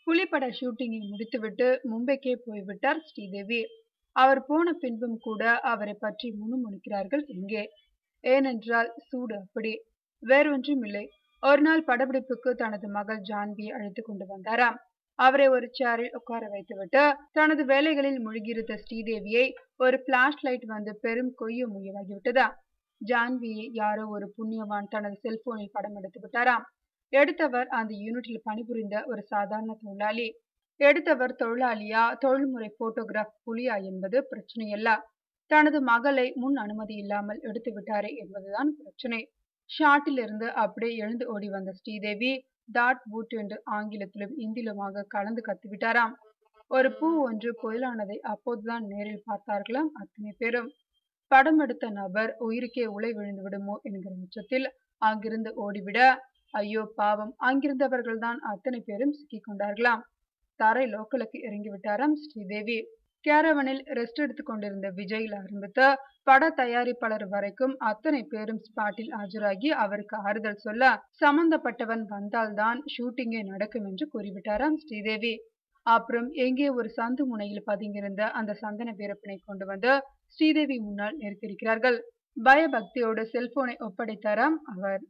புலிப்பட ஷூட்டிங்கை முடித்துவிட்டு மும்பைக்கே போய்விட்டார் ஸ்ரீதேவி. அவர் போன பின்பும் கூட அவரை பற்றி முணுமுணுக்கிறார்கள் இங்கே. ஏனென்றால் சூடு அப்படி. வேறொன்றும் இல்லை. ஒரு நாள் படப்பிடிப்புக்கு தனது மகள் ஜான்வியை அழைத்துக் கொண்டு வந்தாராம். அவரை ஒரு சேரில் உட்கார வைத்துவிட்டு தனது வேலைகளில் மூழ்கியிருந்த ஸ்ரீதேவியை ஒரு பிளாஷ் லைட் வந்து பெரும் கொய்ய முயவாகிவிட்டதா. ஜான்வியை யாரோ ஒரு புண்ணியவான் தனது செல்போனில் படம் எடுத்து விட்டாராம். எடுத்தவர் அந்த யூனிட்டில் பணிபுரிந்த ஒரு சாதாரண தொழிலாளி. எடுத்தவர் தொழிலாளியா தொழில்முறை போட்டோகிராஃப் புலியா என்பது பிரச்சனையல்ல. தனது மகளை முன் அனுமதி இல்லாமல் எடுத்து விட்டாரே என்பதுதான் பிரச்சனை. ஷாட்டில் இருந்து அப்படியே எழுந்து ஓடி வந்த ஸ்ரீதேவி டாட் பூட் என்று ஆங்கிலத்திலும் இந்திலுமாக கலந்து கத்திவிட்டாராம். ஒரு பூ ஒன்று புயலானதை அப்போதுதான் நேரில் பார்த்தார்களாம் அத்தனை பேரும். படம் எடுத்த நபர் உயிருக்கே உலை விழுந்து விடுமோ என்கிற உச்சத்தில் அங்கிருந்து ஓடிவிட, ஐயோ பாவம், அங்கிருந்தவர்கள் தான் அத்தனை பேரும் சிக்கிக் கொண்டார்களாம். தரை லோக்கலுக்கு இறங்கி விட்டாராம் ஸ்ரீதேவி. கேரவனில் ரெஸ்ட் எடுத்துக் கொண்டிருந்த விஜயில் ஆரம்பித்து பட தயாரிப்பாளர் வரைக்கும் அத்தனை பேரும் ஸ்பாட்டில் ஆஜராகி அவருக்கு ஆறுதல் சொல்ல, சம்பந்தப்பட்டவன் வந்தால்தான் ஷூட்டிங்கே நடக்கும் என்று கூறிவிட்டாராம் ஸ்ரீதேவி. அப்புறம் எங்கே ஒரு சந்து முனையில் பதுங்கியிருந்த அந்த சந்தன வீரப்பனை கொண்டு வந்து ஸ்ரீதேவி முன்னால் நிறுத்தியிருக்கிறார்கள். பயபக்தியோடு செல்போனை ஒப்படைத்தாராம் அவர்.